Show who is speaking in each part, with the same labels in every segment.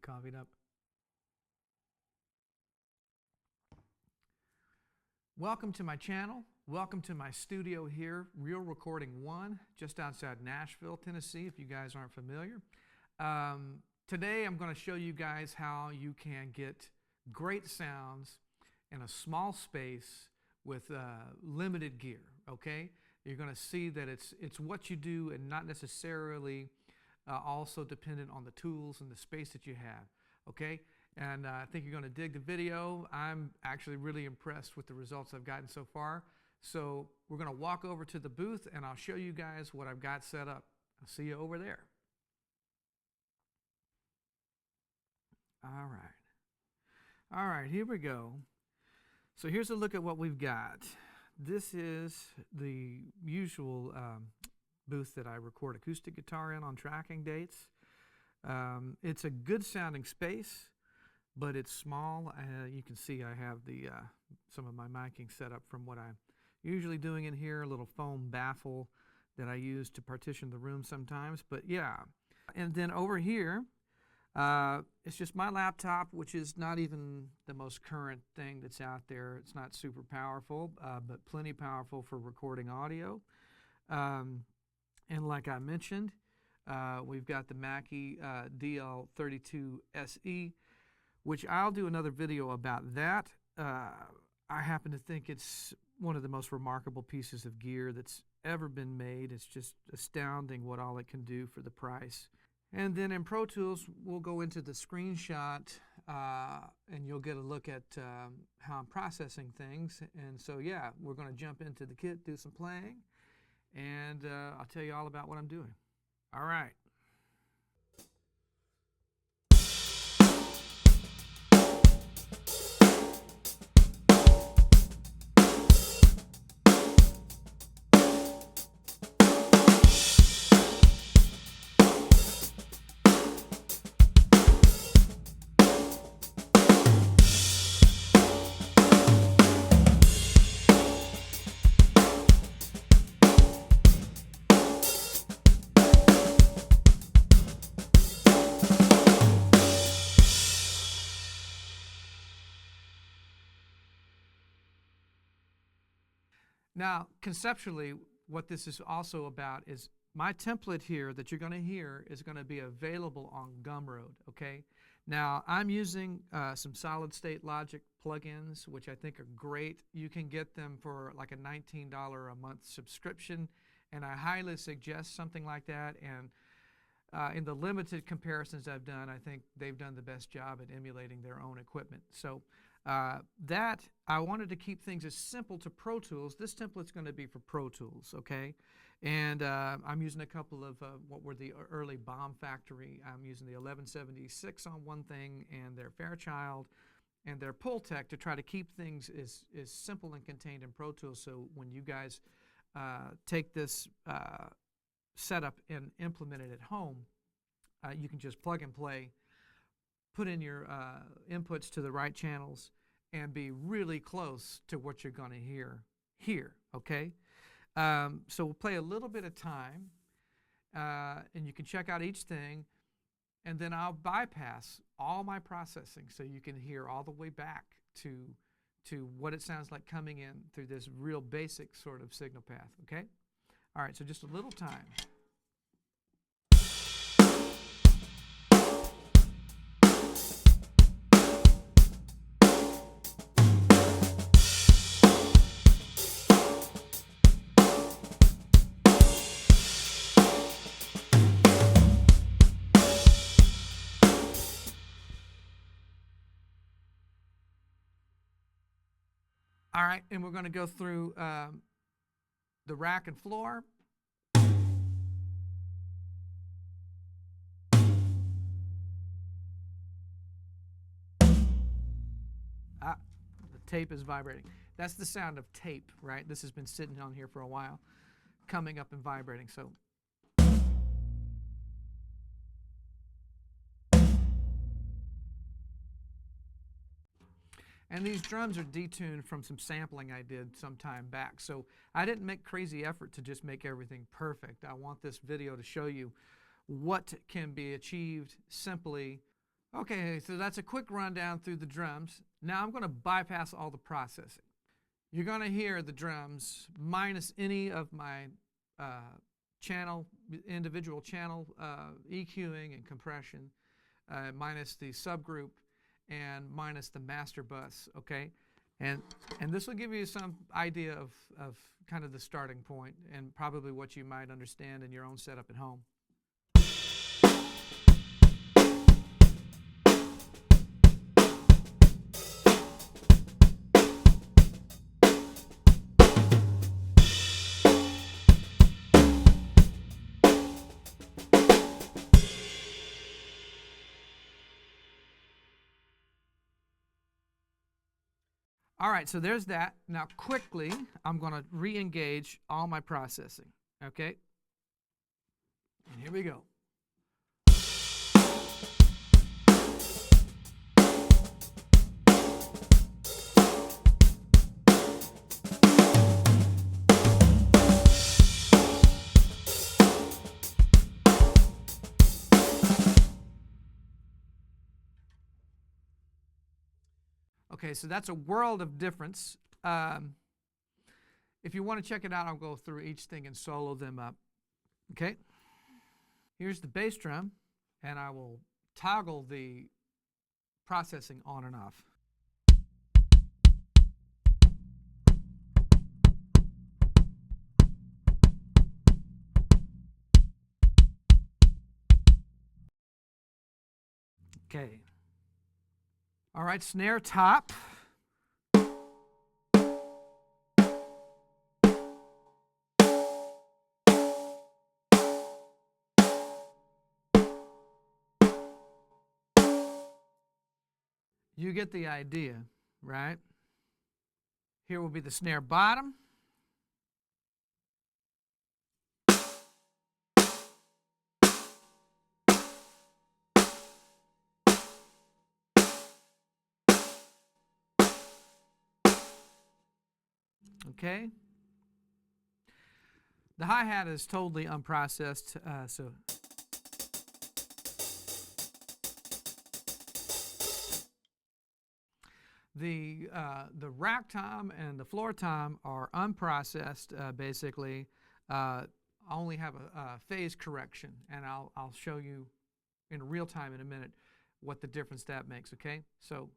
Speaker 1: coffeeed up. Welcome to my channel. Welcome to my studio here, Real Recording 1, just outside Nashville, Tennessee, if you guys aren't familiar. Today I'm going to show you guys how you can get great sounds in a small space with limited gear, okay? You're going to see that it's what you do and not necessarily also dependent on the tools and the space that you have, okay? And I think you're going to dig the video. I'm actually really impressed with the results I've gotten so far. So we're going to walk over to the booth and I'll show you guys what I've got set up. I'll see you over there. All right, here we go. So here's a look at what we've got. This is the usual booth that I record acoustic guitar in on tracking dates. It's a good sounding space, but it's small. You can see I have the some of my miking set up from what I'm usually doing in here, a little foam baffle that I use to partition the room sometimes, but yeah. And then over here, it's just my laptop, which is not even the most current thing that's out there. It's not super powerful, but plenty powerful for recording audio. And like I mentioned, we've got the Mackie DL32se, which I'll do another video about that. I happen to think it's one of the most remarkable pieces of gear that's ever been made. It's just astounding what all it can do for the price. And then in Pro Tools, we'll go into the screenshot and you'll get a look at how I'm processing things. And so yeah, we're going to jump into the kit, do some playing, and I'll tell you all about what I'm doing. All right. Now, conceptually, what this is also about is my template here that you're going to hear is going to be available on Gumroad, okay? Now, I'm using some solid-state Logic plugins, which I think are great. You can get them for like a $19 a month subscription, and I highly suggest something like that. And in the limited comparisons I've done, I think they've done the best job at emulating their own equipment. So that, I wanted to keep things as simple to Pro Tools. This template's going to be for Pro Tools, okay? And I'm using a couple of what were the early Bomb Factory. I'm using the 1176 on one thing, and their Fairchild, and their Pultec to try to keep things as simple and contained in Pro Tools, so when you guys take this setup and implement it at home, you can just plug and play, put in your inputs to the right channels, and be really close to what you're going to hear here, okay? So we'll play a little bit of time, and you can check out each thing, and then I'll bypass all my processing so you can hear all the way back to what it sounds like coming in through this real basic sort of signal path, okay? All right, so just a little time. All right, and we're going to go through the rack and floor. The tape is vibrating. That's the sound of tape, right? This has been sitting on here for a while, coming up and vibrating. So. And these drums are detuned from some sampling I did some time back. So I didn't make crazy effort to just make everything perfect. I want this video to show you what can be achieved simply Okay, so that's a quick rundown through the drums. Now I'm going to bypass all the processing. You're going to hear the drums minus any of my individual channel EQing and compression, minus the subgroup, and minus the master bus, okay? And this will give you some idea of kind of the starting point and probably what you might understand in your own setup at home. All right, so there's that. Now quickly, I'm going to re-engage all my processing, okay? And here we go. Okay, so that's a world of difference. If you want to check it out, I'll go through each thing and solo them up. Okay? Here's the bass drum, and I will toggle the processing on and off. Okay. All right, snare top. You get the idea, right? Here will be the snare bottom. Okay. The hi-hat is totally unprocessed, so the rack tom and the floor tom are unprocessed, basically. I only have a phase correction, and I'll show you in real time in a minute what the difference that makes, okay? So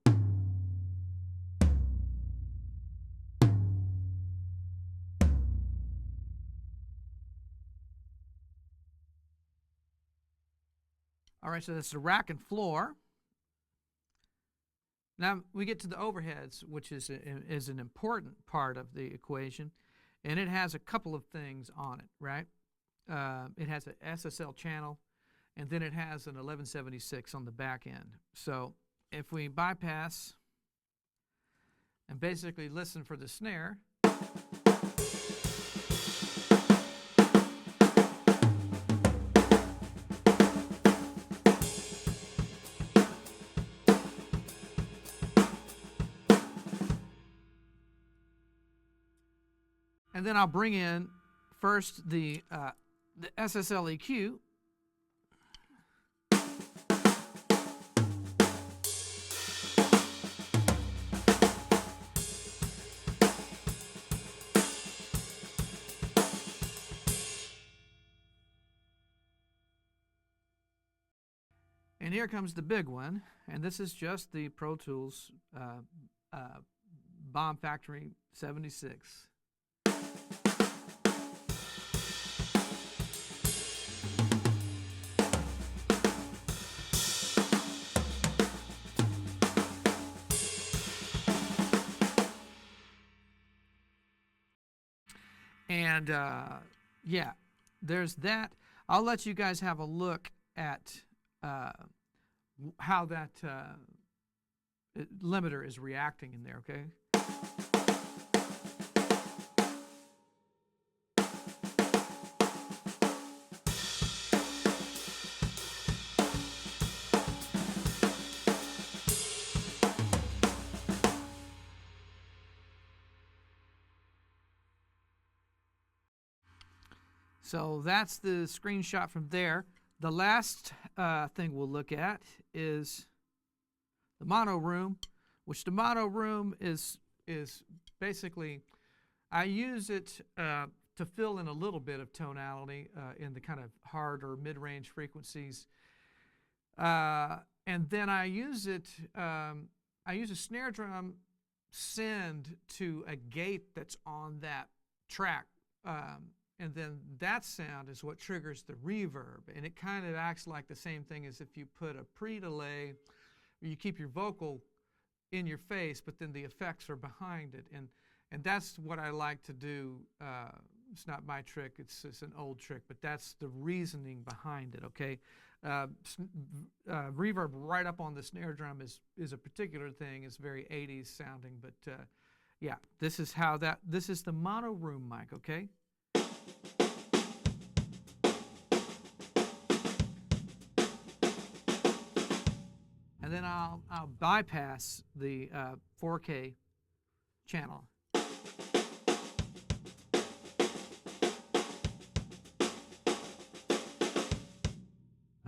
Speaker 1: all right, so that's the rack and floor. Now we get to the overheads, which is an important part of the equation, and it has a couple of things on it, right? It has an SSL channel, and then it has an 1176 on the back end. So if we bypass and basically listen for the snare, and then I'll bring in first the SSL EQ. And here comes the big one, and this is just the Pro Tools Bomb Factory 76. And yeah, there's that. I'll let you guys have a look at how that limiter is reacting in there, okay? So that's the screenshot from there. The last thing we'll look at is the mono room, which the mono room is basically, I use it to fill in a little bit of tonality in the kind of hard or mid-range frequencies. And then I use it, I use a snare drum send to a gate that's on that track. And then that sound is what triggers the reverb. And it kind of acts like the same thing as if you put a pre-delay, you keep your vocal in your face, but then the effects are behind it. And that's what I like to do. It's not my trick, it's an old trick, but that's the reasoning behind it, okay? Reverb right up on the snare drum is a particular thing. It's very 80s sounding, but yeah, this is the mono room mic, okay? And then I'll bypass the 4K channel.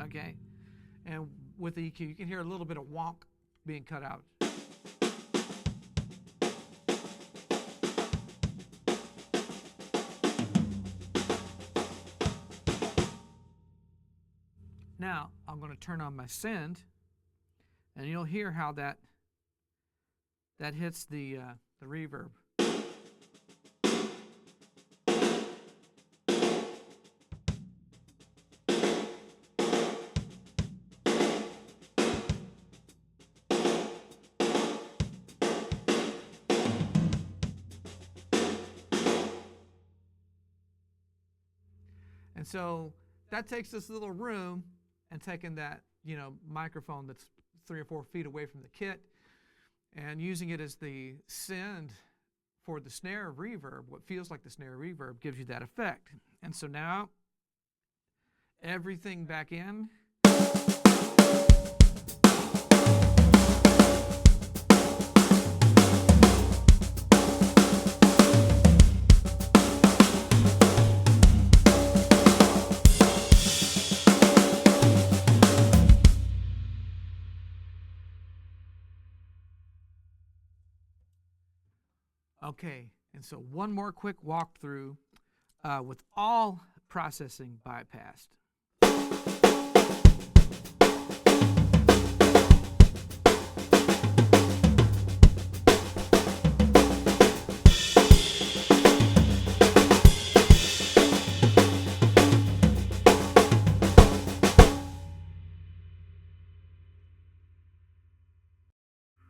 Speaker 1: Okay, and with the EQ, you can hear a little bit of wonk being cut out. Now, I'm going to turn on my send, and you'll hear how that hits the reverb. And so that takes this little room and taking that, microphone that's 3 or 4 feet away from the kit and using it as the send for the snare reverb. What feels like the snare reverb gives you that effect. And so now everything back in. Okay, and so one more quick walkthrough with all processing bypassed.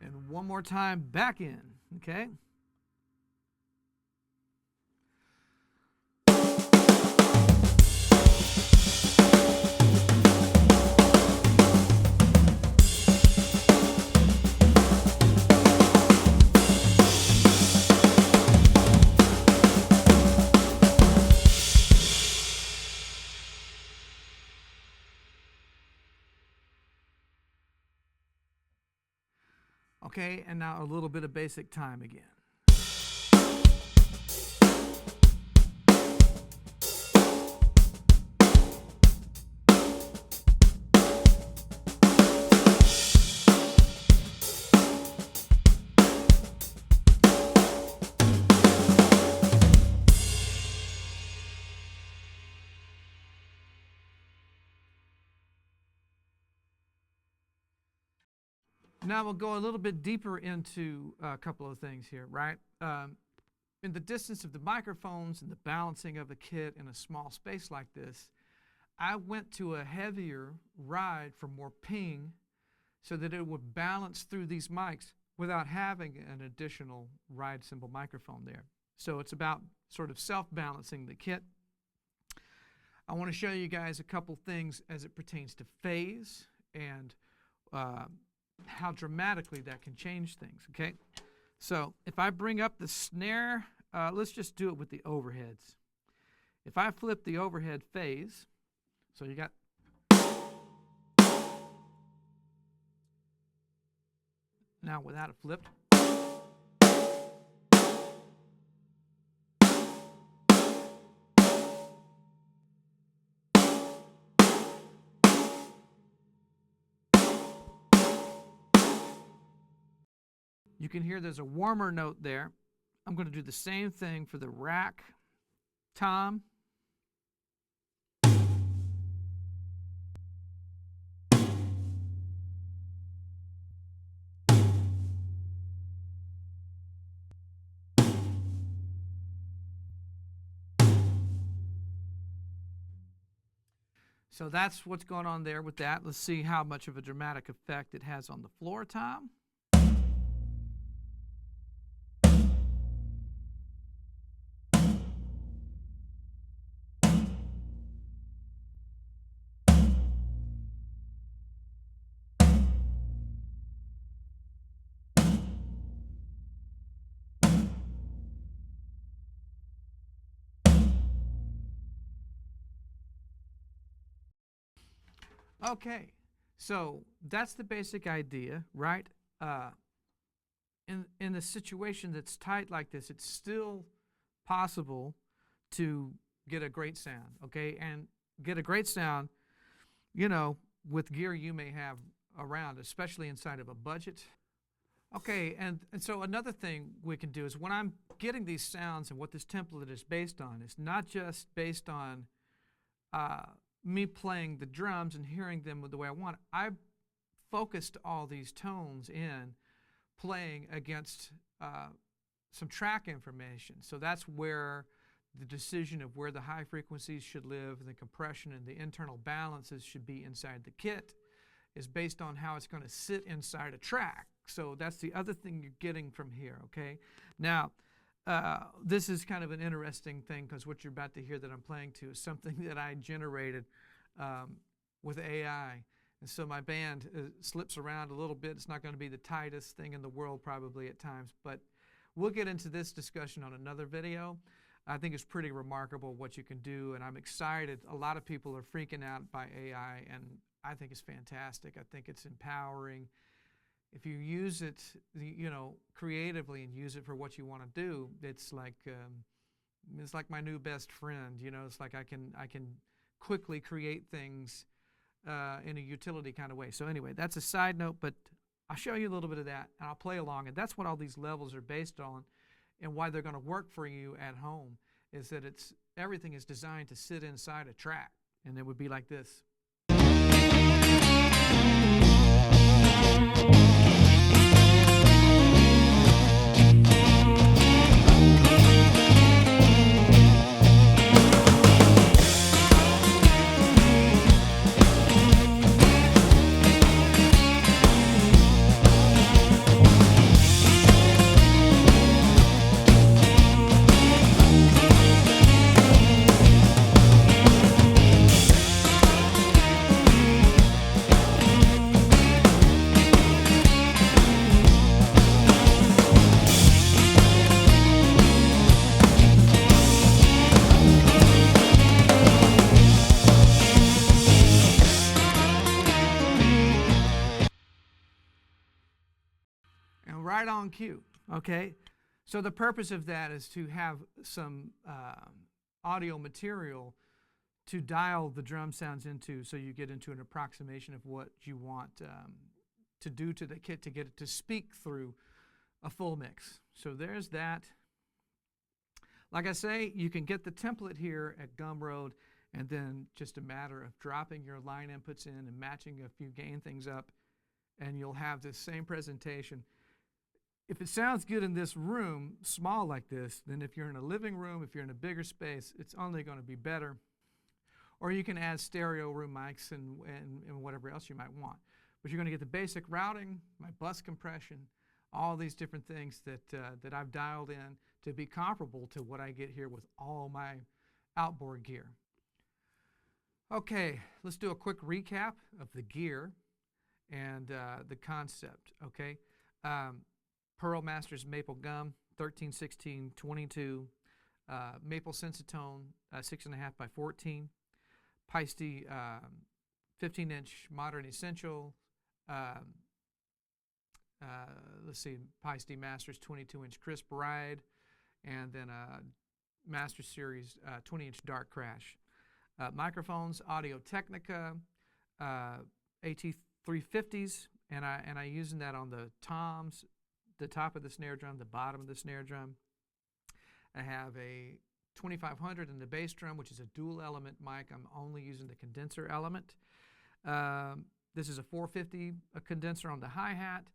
Speaker 1: And one more time back in, okay? Okay, and now a little bit of basic time again. Now we'll go a little bit deeper into a couple of things here, right? In the distance of the microphones and the balancing of the kit in a small space like this, I went to a heavier ride for more ping so that it would balance through these mics without having an additional ride cymbal microphone there. So it's about sort of self-balancing the kit. I want to show you guys a couple things as it pertains to phase and how dramatically that can change things, okay? So if I bring up the snare, let's just do it with the overheads. If I flip the overhead phase, so you got now without it flipped. You can hear there's a warmer note there. I'm going to do the same thing for the rack tom. So that's what's going on there with that. Let's see how much of a dramatic effect it has on the floor tom. Okay, so that's the basic idea, right? In a situation that's tight like this, it's still possible to get a great sound, okay? And get a great sound, you know, with gear you may have around, especially inside of a budget. Okay, and so another thing we can do is when I'm getting these sounds and what this template is based on, it's not just based on me playing the drums and hearing them the way I want. I focused all these tones in playing against some track information. So that's where the decision of where the high frequencies should live, the compression and the internal balances should be inside the kit is based on how it's going to sit inside a track. So that's the other thing you're getting from here, okay? Now, this is kind of an interesting thing because what you're about to hear that I'm playing to is something that I generated with AI. And so my band slips around a little bit. It's not going to be the tightest thing in the world probably at times, but we'll get into this discussion on another video. I think it's pretty remarkable what you can do, and I'm excited. A lot of people are freaking out by AI, and I think it's fantastic. I think it's empowering. If you use it, you know, creatively and use it for what you want to do, it's like my new best friend. You know, it's like I can quickly create things in a utility kind of way. So anyway, that's a side note, but I'll show you a little bit of that, and I'll play along. And that's what all these levels are based on, and why they're going to work for you at home is that everything is designed to sit inside a track, and it would be like this. Right on cue, okay? So the purpose of that is to have some audio material to dial the drum sounds into so you get into an approximation of what you want to do to the kit to get it to speak through a full mix. So there's that. Like I say, you can get the template here at Gumroad, and then just a matter of dropping your line inputs in and matching a few gain things up, and you'll have this same presentation. If it sounds good in this room, small like this, then if you're in a living room, if you're in a bigger space, it's only going to be better. Or you can add stereo room mics and whatever else you might want. But you're going to get the basic routing, my bus compression, all these different things that I've dialed in to be comparable to what I get here with all my outboard gear. Okay, let's do a quick recap of the gear and the concept, okay? Pearl Masters Maple Gum, 13-16-22, Maple Sensitone, 6.5 by 14, Peisty 15-inch Modern Essential, let's see, Peisty Masters 22-inch Crisp Ride, and then Master Series 20-inch Dark Crash. Microphones, Audio Technica, AT350s, and I using that on the toms, the top of the snare drum, the bottom of the snare drum. I have a 2500 in the bass drum, which is a dual element mic. I'm only using the condenser element. This is a 450 condenser on the hi-hat,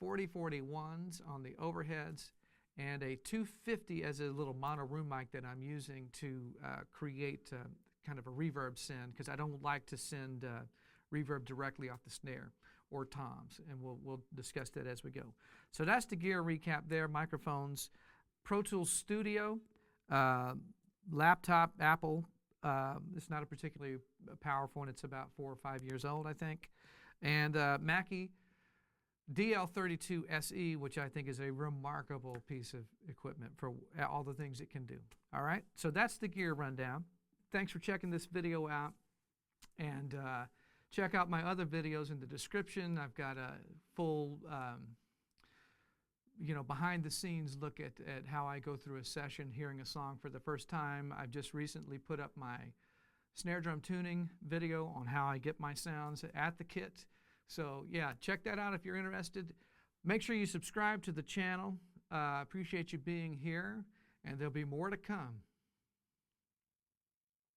Speaker 1: 4041s on the overheads, and a 250 as a little mono room mic that I'm using to create kind of a reverb send, because I don't like to send reverb directly off the snare or toms, and we'll discuss that as we go. So that's the gear recap there. Microphones, Pro Tools Studio, laptop, Apple. It's not a particularly powerful one. It's about 4 or 5 years old, I think. And Mackie DL32se, which I think is a remarkable piece of equipment for all the things it can do. All right, so that's the gear rundown. Thanks for checking this video out, and check out my other videos in the description. I've got a full behind the scenes look at how I go through a session hearing a song for the first time. I've just recently put up my snare drum tuning video on how I get my sounds at the kit. So yeah, check that out if you're interested. Make sure you subscribe to the channel. Appreciate you being here, and there'll be more to come.